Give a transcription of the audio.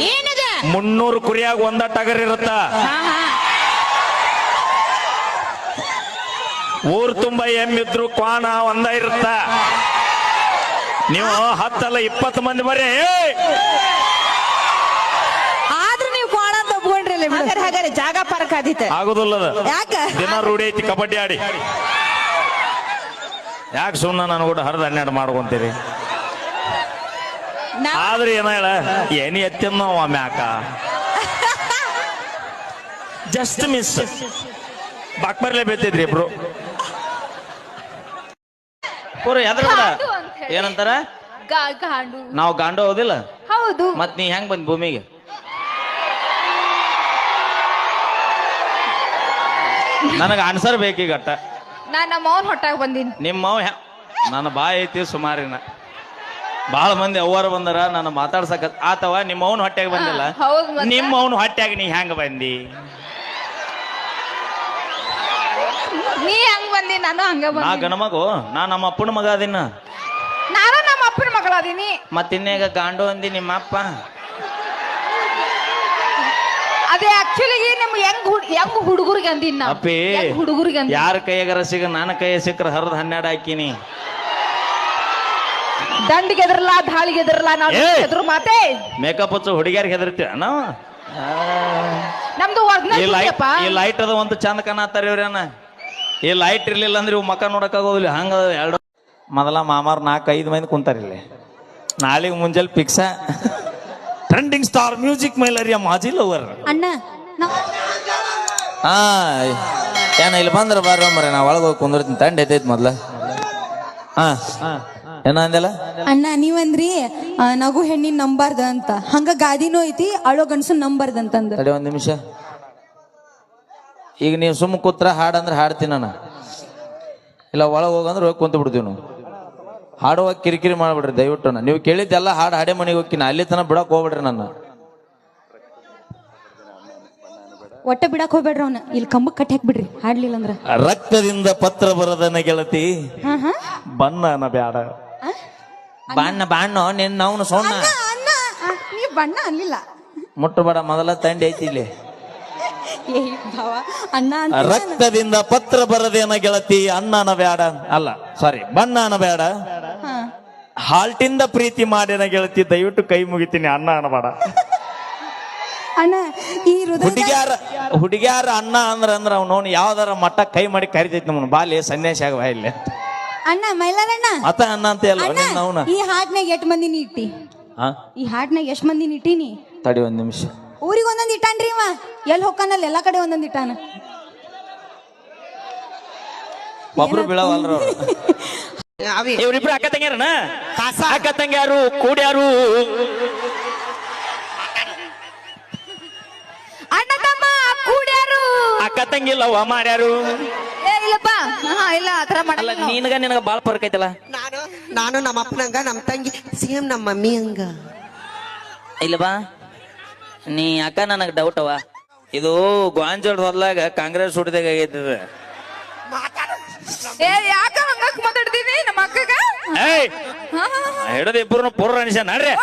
ಏನದ 300 ಕುರಿಯಾಗ ಒಂದ ಟಗರ್ ಇರುತ್ತ. ಊರ್ ತುಂಬಾ ಎಮ್ಮಿದ್ರು ಕ್ವಾಣ ಒಂದ ಇರುತ್ತ. ನೀವು 10 ಅಲ್ಲ 20 ಮಂದಿ ಬರೀ ಆದ್ರೂ ನೀವು ಕೋಣ ಅಂತ ಒಪ್ಕೊಂಡ್ರಿ. ಹಾಗಾದ್ರೆ ಜಾಗ ಪಾರ್ಕ್ ಆದಿತ್ತು ಆಗುದಿಲ್ಲದ. ಯಾಕ ದಿನ ರೂಢಿ ಐತಿ ಕಬಡ್ಡಿ ಆಡಿ. ಯಾಕೆ ಸುಮ್ಮನೆ ನಾನು ಕೂಡ ಹರಿದ 12 ಮಾಡ್ಕೊಂತೀರಿ. ಆದ್ರೆ ಏನ ಹೇಳ ಏನಿ ಎತ್ತಿನ ಮ್ಯಾಕ ಜಸ್ಟ್ ಮಿಸ್ ಬಾಕ್ಬರ್ಲೆ ಬೇತಿದ್ರಿ ಇಬ್ರು. ಪೂರ ಎದ್ರ ಏನಂತಾರ ನಾವು ಗಾಂಡು ಹೌದಿಲ್ಲ. ಹೌದು. ಮತ್ ನೀ ಹೆಂಗ್ ಬಂದ್ ಭೂಮಿಗೆ? ನನಗ ಆನ್ಸರ್ ಬೇಕೀಗಟ್ಟ. ನಾನು ನಮ್ಮ ಅವ್ನ ಹೊಟ್ಟಾಗ ಬಂದೀನಿ. ನಿಮ್ಮ ನನ್ನ ಬಾಯಿ ಐತಿ ಸುಮಾರಿನ. ಬಹಳ ಮಂದಿ ಅವ್ವಾರ ಬಂದಾರ ನಾನು ಮಾತಾಡ್ಸಕ ಆತವ. ನಿಮ್ಮ ಅವನ ಹೊಟ್ಟ್ಯಾಗ ಬಂದಿಲ್ಲ. ನಿಮ್ಮ ಅವನ ಹೊಟ್ಟ್ಯಾಗ ನೀ ಹೆಂಗ ಬಂದಿ? ನೀ ಹಂಗ ಬಂದಿ, ನಾನು ಹಂಗ ಬಂದಿ. ನಾ ಗಣಮಗು, ನಾ ನಮ್ಮ ಅಪ್ಪನ ಮಗ ಅದಿನ. ನಾನು ನಮ್ಮ ಅಪ್ಪನ ಮಗಳದೀನಿ. ಮತ್ತಿನ್ನೇಗ ಗಾಂಡು ಅಂದಿ ನಿಮ್ಮ ಅಪ್ಪ. ಅದೇ ಆಕ್ಚುಲಿ ನಿಮ್ ಹೆಂಗ್ ಹುಡುಗರಿಗೆ ಅಂದಿನ ಅಪ್ಪಿ ಹುಡುಗರಿಗೆ ಅಂದ. ಯಾರ ಕೈಯಾಗರ ಸಿಗ ನನ್ನ ಕೈಯ ಸಿಕ್ಕ್ರ ಹರಿದ 12 ಹಾಕಿನಿ. ದಂಡಿಗೆ ಎದರಲ್ಲ, ಧಾಳಿಗೆ ಎದರಲ್ಲ, ನಾವು ಎದುರು ಮಾತೆ. ಮೇಕಪ್ ಹಚ್ಚು ಹುಡುಗಿಯಾರಿಗೆ ಹೆದರ್ತೀವ ನಾವು. ನಮ್ದು ಈ ಲೈಟ್ ಅದ ಒಂದು ಚಂದ ಕಾಣತ್ತಾರ ಇವ್ರೇನ. ಈ ಲೈಟ್ ಇರ್ಲಿಲ್ಲ ಅಂದ್ರೆ ಇವ್ ಮಕ್ಕ ನೋಡಕ್ ಆಗೋದಿಲ್ಲ. ಹಂಗ ಎರಡು ಮೊದಲ ಮಾಮಾರ್ 4-5 ಮಂದಿ ಕುಂತಾರ ಇಲ್ಲಿ. ನಾಳೆಗೆ ಮುಂಜಾನೆ ಪಿಕ್ಸ ಟ್ರೆಂಡಿಂಗ್ ಸ್ಟಾರ್ ಮ್ಯೂಸಿಕ್ ಮೈಲರಿಯ ಮಾಜಿ ಲವರ್ ಅಣ್ಣ. ಹಾ ಏನ ಇಲ್ಲಿ ಬಂದ್ರ ಬಾರ ಮರ ನಾ ಒಳಗೆ ಹೋಗಿ ಕುಂದಿರ್ತೀನಿ. ತಂಡ ಎತ್ತೈತಿ ಮೊದ್ಲ. ಹಾ ಏನ ಅಂದಲ್ಲ ಅಣ್ಣ ನೀವಂದ್ರಿ ನಗು ಹೆಣ್ಣಿನ ನಂಬಾರ್ದ ಅಂತ. ಹಂಗ ಗಾದಿನೂ ಐತಿ ಅಳೋ ಗಂಡಸನ್ ನಂಬಾರ್ದ ಅಂತಂದ. ತಡಿ 1 ನಿಮಿಷ. ಈಗ ನೀವು ಸುಮ್ಮ ಕೂತ್ರ ಹಾಡಂದ್ರೆ ಹಾಡ್ತೀನಿ ನಾನು. ಇಲ್ಲ ಒಳಗೆ ಹೋಗಂದ್ರೆ ಹೋಗಿ ಕುಂತ ಬಿಡ್ತೀವಿ ನಾವು. ಹಾಡುವಾಗ ಕಿರಿಕಿರಿ ಮಾಡ್ಬಿಡ್ರಿ ದಯವಿಟ್ಟು. ನೀವು ಕೇಳಿದ್ದೆಲ್ಲ ಹಾಡು ಹಾಡೆ ಮನೆಗೆ ಹೋಗ್ತೀನಿ. ಅಲ್ಲಿ ತನಕ ಬಿಡಕ್ ಹೋಗ್ಬಿಡ್ರಿ ನನ್ನ. ಒಟ್ಟ ಬಿಡಕ್ ಹೋಗ್ಬೇಡ್ರಿ ಅವ್ನ. ಇಲ್ಲಿ ಕಂಬಕ್ ಕಟ್ಟಿ ಹಾಕ್ಬಿಡ್ರಿ ಹಾಡ್ಲಿಲ್ಲ ಅಂದ್ರ. ರಕ್ತದಿಂದ ಪತ್ರ ಬರದನ ಗೆಳತಿ ಬಣ್ಣ ಬ್ಯಾಡ. ಬಾಣ್ಣ ನಿನ್ನ ಅವನು ಸೋಣ್ಣ ನೀ ಬಣ್ಣ ಅನ್ಲಿಲ್ಲ. ಮುಟ್ಟಬೇಡ ಮೊದಲ ತಂಡಿ ಐತಿ ಇಲ್ಲಿ. ಅಣ್ಣ ರಕ್ತದಿಂದ ಪತ್ರ ಬರದೇನ ಗೆಳತಿ ಅನ್ನನ ಬ್ಯಾಡ. ಅಲ್ಲ ಸಾರಿ ಬಣ್ಣನ ಬ್ಯಾಡ. ಹಾಲ್ಟಿಂದ ಪ್ರೀತಿ ಮಾಡಿನ ಗೆಳತಿ ದಯವಿಟ್ಟು ಕೈ ಮುಗಿತೀನಿ. ಅನ್ನ ಅನ್ನಬೇಡ. ಅಣ್ಣ ಈ ಹುಡುಗ್ಯಾರ ಅನ್ನ ಅಂದ್ರ ಅವ್ನು ಯಾವ್ದಾರ ಮಟ್ಟ ಕೈ ಮಾಡಿ ಕರಿತೈತಿ ನಮ್ಮನ್ನು. ಬಾಲಿ ಸನ್ಯಾಸಿ ಆಗವ ಇಲ್ಲಿ ಅಣ್ಣ ಮೈಲಾರಣ್ಣ ಮತ ಅನ್ನ ಅಂತ ಎಲ್ಲ ಅವನ. ಈ ಹಾಡ್ನಾಗ ಎಷ್ಟ್ ಮಂದಿನಿ ಇಟ್ಟಿ? ಈ ಹಾಡ್ನಾಗ ಎಷ್ಟ್ ಮಂದಿನಿ ಇಟ್ಟಿನಿ? ತಡಿ 1 ನಿಮಿಷ. ಊರಿಗೆ ಒಂದೊಂದ್ ಇಟ್ಟಾನ್ರಿ ಇವ. ಎಲ್ಲಿ ಹೋಗ್ಕಾನಲ್ಲಿ ಎಲ್ಲಾ ಕಡೆ ಒಂದೊಂದ್ ಇಟ್ಟಾನ. ಒಬ್ರು ಬೀಳವಲ್ರ ಇವ್ರಿಬ್ರು ಅಕ್ಕ ತಂಗ್ಯಾರನ? ಅಕ್ಕ ತಂಗ್ಯಾರು ಕೂಡ್ಯಾರು. ಅಣ್ಣ ತಮ್ಮ ಕೂಡ್ಯಾರು. ಅಕ್ಕ ತಂಗಿಲ್ಲವ ಮಾಡ್ಯಾರು. ಇಲ್ಲಪ್ಪ ಇಲ್ಲ ಆತರ ಮಾಡಲ್ಲ. ನಿನಗ ಬಾಳ ಫರ್ಕ್ ಐತಲ್ಲ. ನಾನು ನಮ್ಮ ಅಪ್ಪನಂಗ ನಮ್ಮ ತಂಗಿ ಸೇಮ್ ನಮ್ಮ ಮಮ್ಮಿ ಹಂಗ. ಇಲ್ಲ ಬಾ ನೀ ಅಕ್ಕ ನನಗೆ ಡೌಟ್ ಅವ. ಇದು ಗಾಂಜೋಡ್ ಹೊಲ್ದಾಗ ಕಾಂಗ್ರೆಸ್ ಹುಟ್ಟಿದಾಗ ಆಗೈತದ. ಯಾಕ ಹಂಗ ಮಾತಾಡ್ತೀನಿ ನಮ್ಮ ಅಕ್ಕಗ? ಹಿಡದ ಇಬ್ಬರು ಪೂರ್ವ ಅನಿಸ ನಡ್ರಿ.